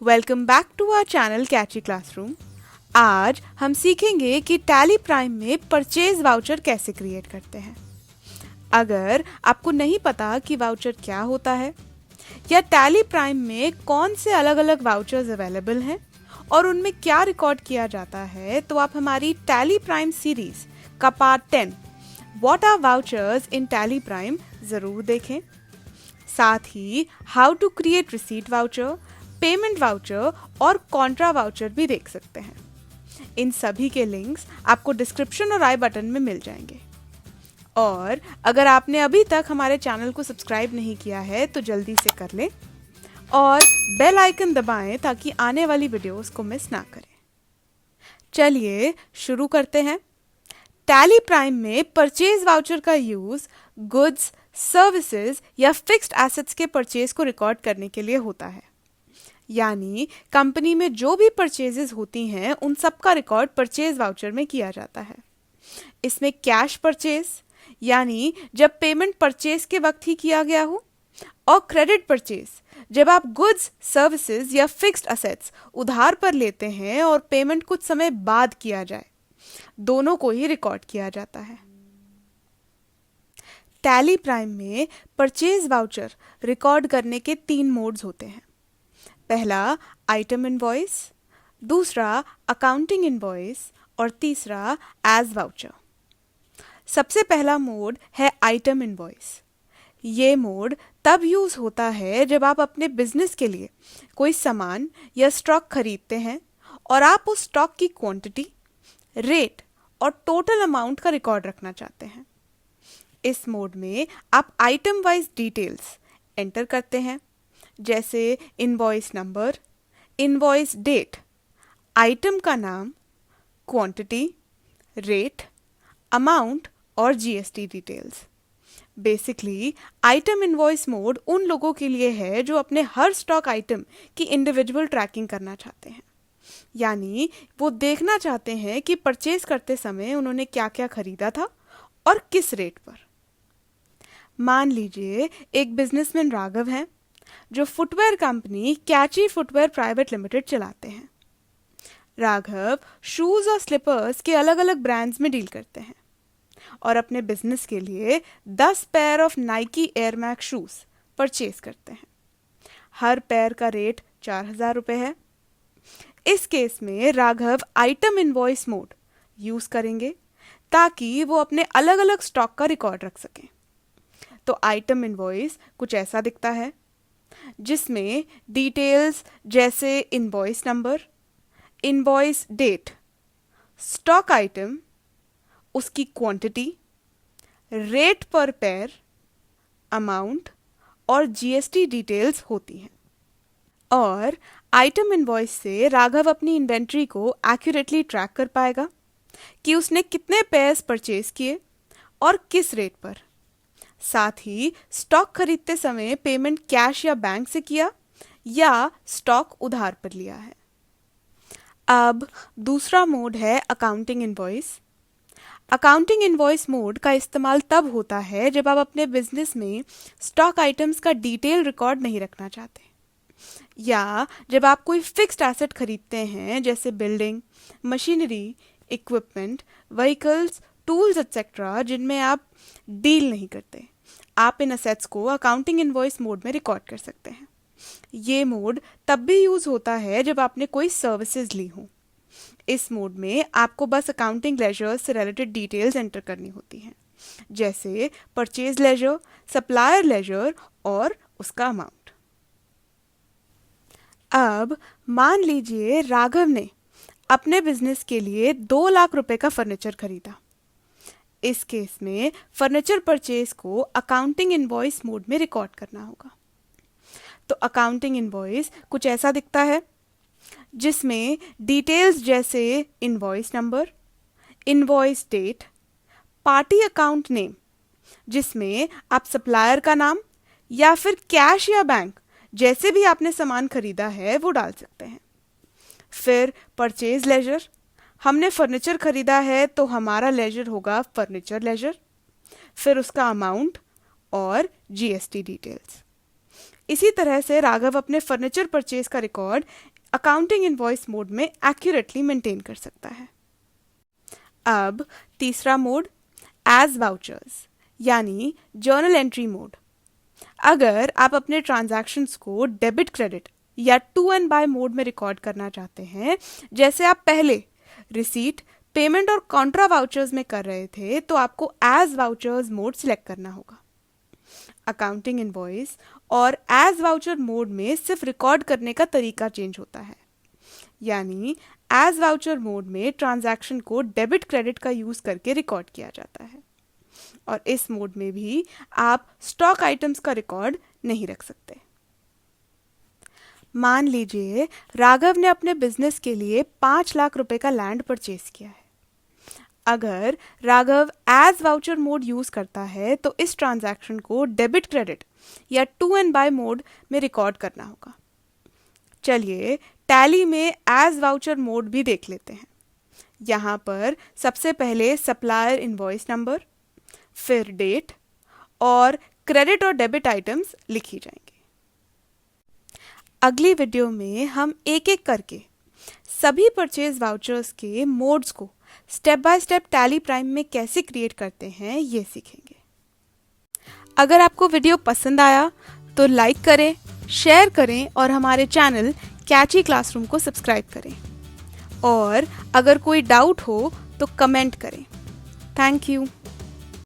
Welcome back to our channel catchy classroom. आज हम सीखेंगे कि टैली प्राइम में परचेज वाउचर कैसे क्रिएट करते हैं। अगर आपको नहीं पता कि वाउचर क्या होता है या टैली प्राइम में कौन से अलग अलग वाउचर्स अवेलेबल हैं और उनमें क्या रिकॉर्ड किया जाता है, तो आप हमारी टैली प्राइम सीरीज का part 10 what are vouchers in Tally Prime जरूर देखें। साथ ही how to create receipt voucher, payment voucher और कॉन्ट्रा वाउचर भी देख सकते हैं। इन सभी के लिंक्स आपको डिस्क्रिप्शन और आई बटन में मिल जाएंगे। और अगर आपने अभी तक हमारे चैनल को सब्सक्राइब नहीं किया है तो जल्दी से कर लें और बेल आइकन दबाएं ताकि आने वाली वीडियोस को मिस ना करें। चलिए शुरू करते हैं। टैली प्राइम में परचेज वाउचर का यूज गुड्स, सर्विसेज या फिक्स्ड एसेट्स के परचेज को रिकॉर्ड करने के लिए होता है। यानी कंपनी में जो भी परचेजेस होती हैं उन सब का रिकॉर्ड परचेज वाउचर में किया जाता है। इसमें कैश परचेज यानी जब पेमेंट परचेज के वक्त ही किया गया हो, और क्रेडिट परचेज जब आप गुड्स, सर्विसेज या फिक्स्ड असेट्स उधार पर लेते हैं और पेमेंट कुछ समय बाद किया जाए, दोनों को ही रिकॉर्ड किया जाता है। टैली प्राइम में परचेज वाउचर रिकॉर्ड करने के 3 मोड्स होते हैं। पहला आइटम इनवॉइस, दूसरा अकाउंटिंग इनवॉइस और तीसरा एज वाउचर। सबसे पहला मोड है आइटम इनवॉइस। ये मोड तब यूज होता है जब आप अपने बिजनेस के लिए कोई सामान या स्टॉक खरीदते हैं और आप उस स्टॉक की क्वांटिटी, रेट और टोटल अमाउंट का रिकॉर्ड रखना चाहते हैं। इस मोड में आप आइटम वाइज डिटेल्स एंटर करते हैं, जैसे invoice number, invoice date, item का नाम, क्वांटिटी, रेट, अमाउंट और GST details. Basically item invoice mode उन लोगों के लिए है जो अपने हर स्टॉक आइटम की इंडिविजुअल ट्रैकिंग करना चाहते हैं। यानी वो देखना चाहते हैं कि परचेज करते समय उन्होंने क्या क्या खरीदा था और किस रेट पर। मान लीजिए एक बिजनेसमैन राघव हैं जो फुटवेयर कंपनी कैची फुटवेयर प्राइवेट लिमिटेड चलाते हैं। राघव शूज और स्लीपर्स के अलग अलग ब्रांड्स में डील करते हैं और अपने बिजनेस के लिए 10 pair of Nike air max shoes purchase करते हैं। हर पेयर का रेट 4,000 रुपये है। इस केस में Raghav item invoice mode use करेंगे ताकि वो अपने अलग अलग स्टॉक का रिकॉर्ड रख सकें। तो आइटम इनवॉइस कुछ ऐसा दिखता है, जिसमें डिटेल्स जैसे invoice number, invoice date, stock item, उसकी क्वांटिटी, रेट पर पेयर, अमाउंट और जीएसटी डिटेल्स होती हैं। और आइटम इनवॉइस से राघव अपनी इन्वेंट्री को एक्यूरेटली ट्रैक कर पाएगा कि उसने कितने पेयर्स परचेज किए और किस रेट पर। साथ ही स्टॉक खरीदते समय पेमेंट कैश या बैंक से किया या स्टॉक उधार पर लिया है। अब दूसरा मोड है accounting invoice. Accounting invoice mode का इस्तेमाल तब होता है जब आप अपने बिजनेस में स्टॉक आइटम्स का डिटेल रिकॉर्ड नहीं रखना चाहते, या जब आप कोई फिक्स्ड एसेट खरीदते हैं जैसे building, machinery, equipment, vehicles, tools etcetera, जिनमें आप डील नहीं करते। आप इन असेट्स को अकाउंटिंग इनवॉइस मोड में रिकॉर्ड कर सकते हैं। ये मोड तब भी यूज होता है जब आपने कोई सर्विसेज ली हो। इस मोड में आपको बस अकाउंटिंग लेजर से रिलेटेड डिटेल्स एंटर करनी होती हैं, जैसे परचेज लेजर, सप्लायर लेजर और उसका अमाउंट। अब मान लीजिए राघव ने अपने बिजनेस के लिए 2 लाख रुपए का फर्नीचर खरीदा। इस केस में फर्नीचर परचेज को अकाउंटिंग इनवॉइस मोड में रिकॉर्ड करना होगा। तो अकाउंटिंग इनवॉइस कुछ ऐसा दिखता है, जिसमें डिटेल्स जैसे invoice number, invoice date, party account name, जिसमें आप सप्लायर का नाम या फिर कैश या बैंक जैसे भी आपने सामान खरीदा है वो डाल सकते हैं। फिर परचेज लेजर, हमने फर्नीचर खरीदा है तो हमारा लेजर होगा फर्नीचर लेजर। फिर उसका अमाउंट और जीएसटी डिटेल्स। इसी तरह से राघव अपने फर्नीचर परचेज का रिकॉर्ड अकाउंटिंग इनवॉइस मोड में एक्यूरेटली मेंटेन कर सकता है। अब तीसरा मोड, एज वाउचर्स यानी जर्नल एंट्री मोड। अगर आप अपने ट्रांजैक्शंस को डेबिट क्रेडिट या 2N मोड में रिकॉर्ड करना चाहते हैं, जैसे आप पहले रिसीट, पेमेंट और कॉन्ट्रा वाउचर्स में कर रहे थे, तो आपको एज वाउचर्स मोड सिलेक्ट करना होगा। अकाउंटिंग इनवॉइस और एज वाउचर मोड में सिर्फ रिकॉर्ड करने का तरीका चेंज होता है, यानी एज वाउचर मोड में ट्रांजैक्शन को डेबिट क्रेडिट का यूज करके रिकॉर्ड किया जाता है, और इस मोड में भी आप स्टॉक आइटम्स का रिकॉर्ड नहीं रख सकते। मान लीजिए राघव ने अपने बिजनेस के लिए 5 लाख रुपए का लैंड परचेज किया है। अगर Raghav as voucher mode use करता है तो इस ट्रांजैक्शन को डेबिट क्रेडिट या 2N मोड में रिकॉर्ड करना होगा। चलिए टैली में एज वाउचर मोड भी देख लेते हैं। यहाँ पर सबसे पहले सप्लायर इनवॉइस नंबर, फिर डेट और क्रेडिट और डेबिट आइटम्स लिखी जाएंगे। अगली वीडियो में हम एक एक करके सभी परचेज वाउचर्स के मोड्स को step by step tally prime में कैसे क्रिएट करते हैं ये सीखेंगे। अगर आपको वीडियो पसंद आया तो लाइक करें, शेयर करें और हमारे चैनल कैची क्लासरूम को सब्सक्राइब करें। और अगर कोई डाउट हो तो कमेंट करें। Thank you.